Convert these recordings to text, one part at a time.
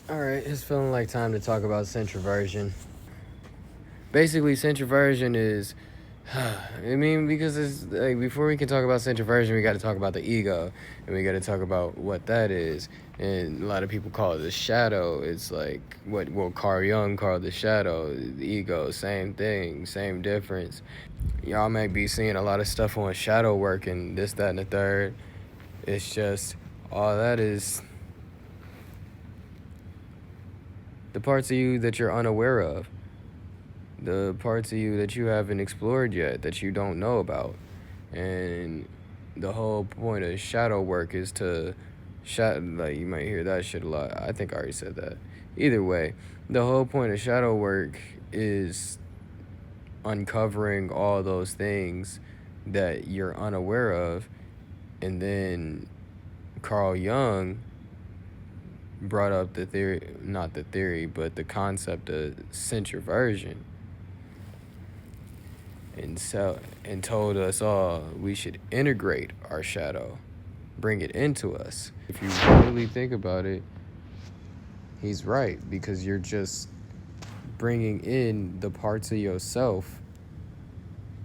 Alright, it's feeling like time to talk about centroversion. Basically, centroversion is, because it's like before we can talk about centroversion, we got to talk about the ego, and we got to talk about what that is. And a lot of people call it the shadow. It's like what Carl Jung called the shadow, the ego. Same thing, same difference. Y'all might be seeing a lot of stuff on shadow work and this, that, and the third. It's just all that is the parts of you that you're unaware of, the parts of you that you haven't explored yet, that you don't know about. And the whole point of shadow work is to like, you might hear that shit a lot. I think I already said that. Either way, the whole point of shadow work is uncovering all those things that you're unaware of. And then Carl Jung brought up the theory, not the theory, but the concept of centroversion. And told us all we should integrate our shadow, bring it into us. If you really think about it, he's right, because you're just bringing in the parts of yourself,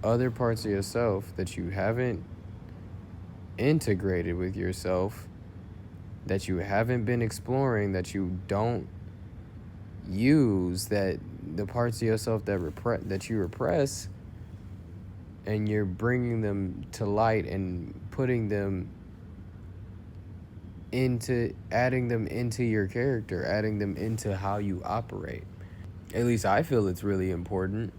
other parts of yourself that you haven't integrated with yourself, that you haven't been exploring, that you don't use, that the parts of yourself that you repress, and you're bringing them to light and putting them into, adding them into your character, adding them into how you operate. At least I feel it's really important.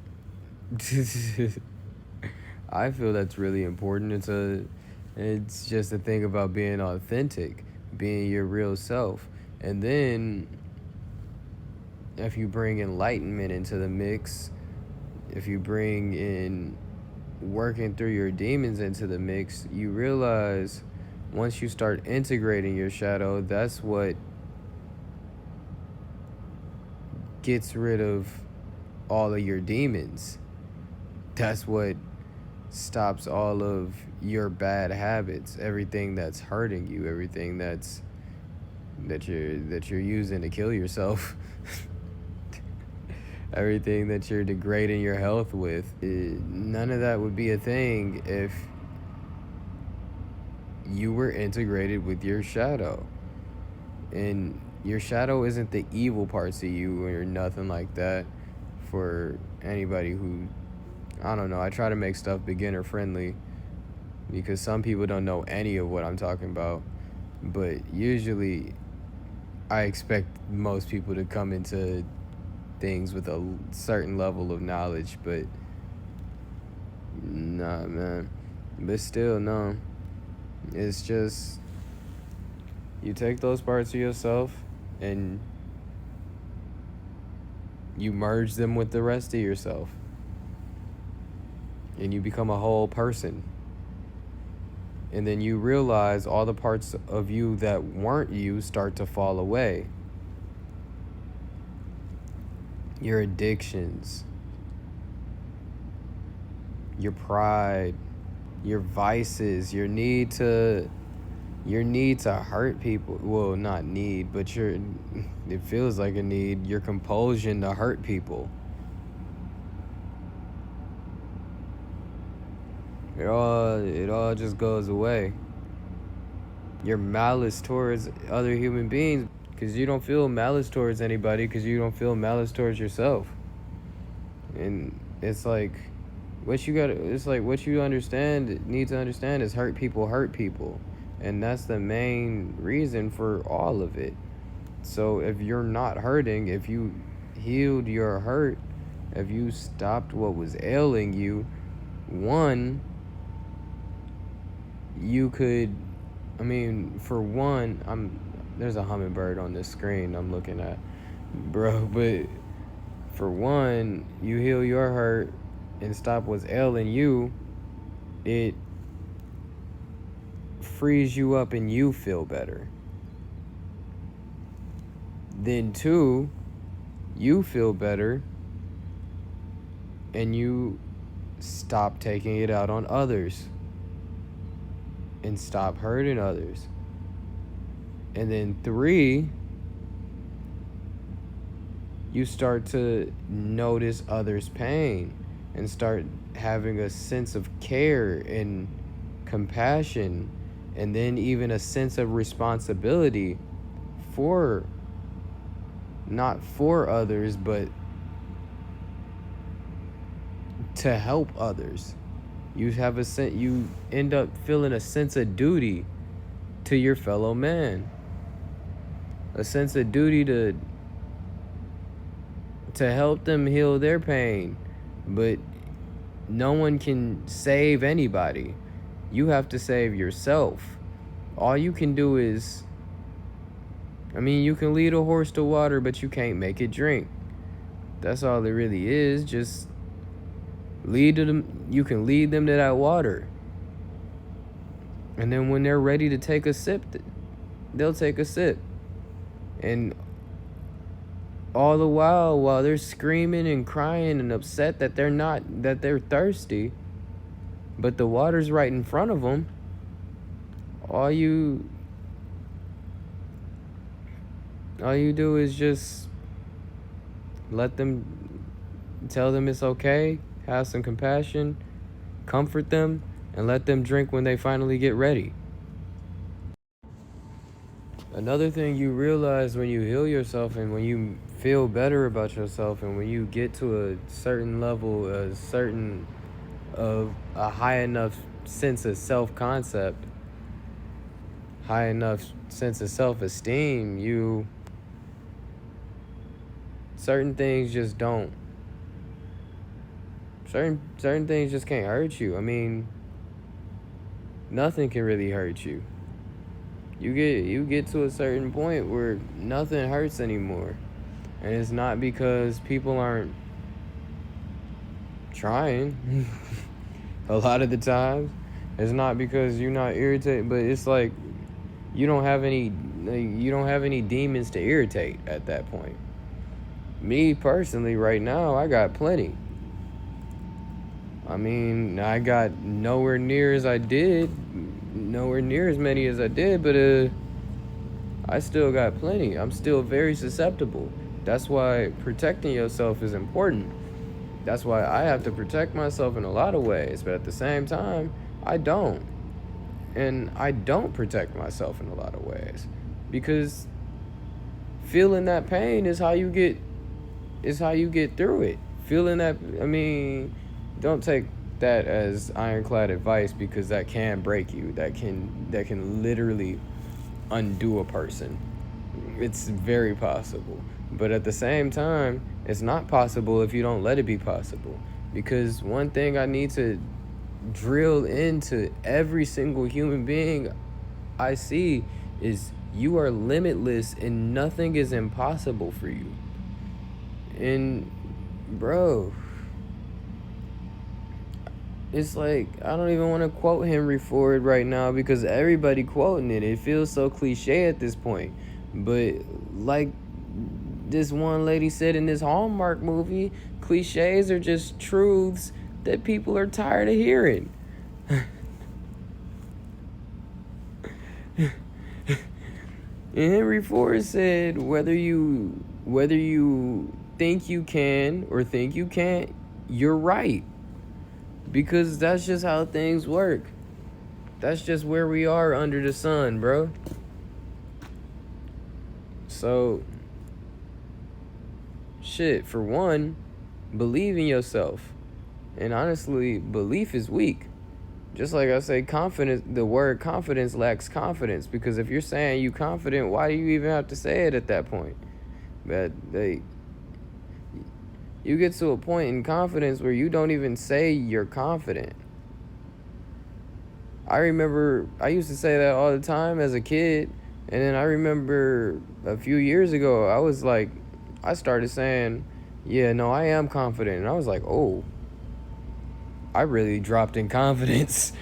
I feel that's really important. It's just a thing about being authentic, being your real self. And then if you bring enlightenment into the mix, if you bring in working through your demons into the mix, you realize once you start integrating your shadow, that's what gets rid of all of your demons. That's what stops all of your bad habits, everything that's hurting you, everything that you're using to kill yourself. Everything that you're degrading your health with. None of that would be a thing if you were integrated with your shadow. And your shadow isn't the evil parts of you or nothing like that. For anybody who, I don't know, I try to make stuff beginner friendly because some people don't know any of what I'm talking about. But usually I expect most people to come into things with a certain level of knowledge, but nah, man. But still, no. It's just, you take those parts of yourself and you merge them with the rest of yourself, and you become a whole person. And then you realize all the parts of you that weren't you start to fall away. Your addictions, your pride, your vices, your need to hurt people. Well, not need, but it feels like a need. Your compulsion to hurt people. It all just goes away. Your malice towards other human beings, because you don't feel malice towards anybody, because you don't feel malice towards yourself. And it's like, what you need to understand is hurt people. And that's the main reason for all of it. So if you're not hurting, if you healed your hurt, if you stopped what was ailing you, one, you could, for one, there's a hummingbird on this screen I'm looking at, bro, but for one, you heal your hurt and stop what's ailing you, it frees you up and you feel better. Then two, you feel better and you stop taking it out on others and stop hurting others. And then three, you start to notice others' pain and start having a sense of care and compassion, and then even a sense of responsibility for, not for others, but to help others. You end up feeling a sense of duty to your fellow man, a sense of duty to help them heal their pain. But no one can save anybody. You have to save yourself. All you can do is, you can lead a horse to water, but you can't make it drink. That's all it really is. Just lead them. You can lead them to that water. And then when they're ready to take a sip, they'll take a sip. And all the while they're screaming and crying and upset that they're thirsty, but the water's right in front of them, all you do is just let them, tell them it's okay, have some compassion, comfort them, and let them drink when they finally get ready. Another thing you realize when you heal yourself and when you feel better about yourself and when you get to a certain level, of a high enough sense of self-concept, high enough sense of self-esteem, certain things just don't. Certain things just can't hurt you. Nothing can really hurt you. You get to a certain point where nothing hurts anymore. And it's not because people aren't trying. A lot of the times, it's not because you're not irritated, but it's like you don't have any demons to irritate at that point. Me personally, right now, I got plenty. I got nowhere near as many as I did, but I still got plenty. I'm still very susceptible. That's why protecting yourself is important. That's why I have to protect myself in a lot of ways, but at the same time, I don't. And I don't protect myself in a lot of ways because feeling that pain is how you get through it. Feeling that, don't take that as ironclad advice because that can break you. That can literally undo a person. It's very possible. But at the same time, it's not possible if you don't let it be possible. Because one thing I need to drill into every single human being I see is you are limitless and nothing is impossible for you. And bro, it's like, I don't even want to quote Henry Ford right now because everybody quoting it. It feels so cliche at this point. But like this one lady said in this Hallmark movie, cliches are just truths that people are tired of hearing. And Henry Ford said, whether you think you can or think you can't, you're right. Because that's just how things work. That's just where we are under the sun, bro. So, shit, for one, believe in yourself. And honestly, belief is weak. Just like I say, confidence, the word confidence lacks confidence. Because if you're saying you confident, why do you even have to say it at that point? But you get to a point in confidence where you don't even say you're confident. I remember I used to say that all the time as a kid. And then I remember a few years ago, I started saying, yeah, no, I am confident. And I was like, oh, I really dropped in confidence.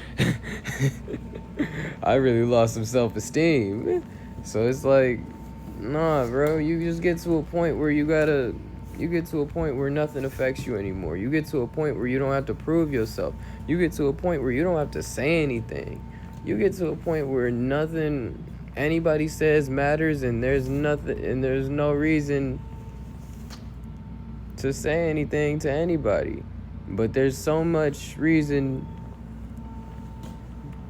I really lost some self-esteem. So it's like, nah, bro, you just get to a point where you get to a point where nothing affects you anymore. You get to a point where you don't have to prove yourself. You get to a point where you don't have to say anything. You get to a point where nothing anybody says matters, and there's no reason to say anything to anybody. But there's so much reason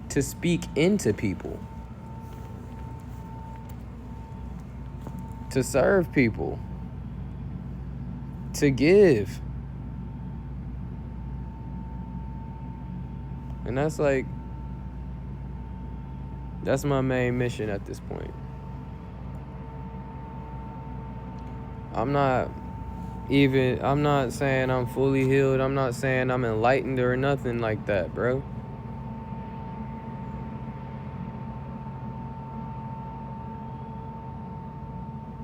to speak into people, to serve people, to give. And that's my main mission at this point. I'm not saying I'm fully healed. I'm not saying I'm enlightened or nothing like that, bro.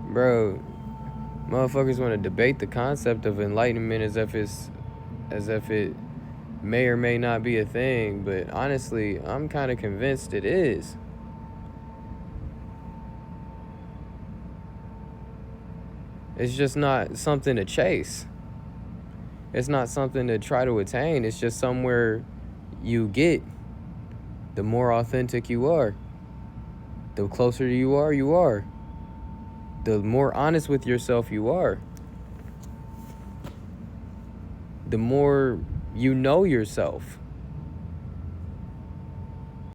Bro, motherfuckers want to debate the concept of enlightenment as if it may or may not be a thing, but honestly, I'm kind of convinced it is. It's just not something to chase. It's not something to try to attain. It's just somewhere you get. The more authentic you are, the closer you are. The more honest with yourself you are. The more you know yourself.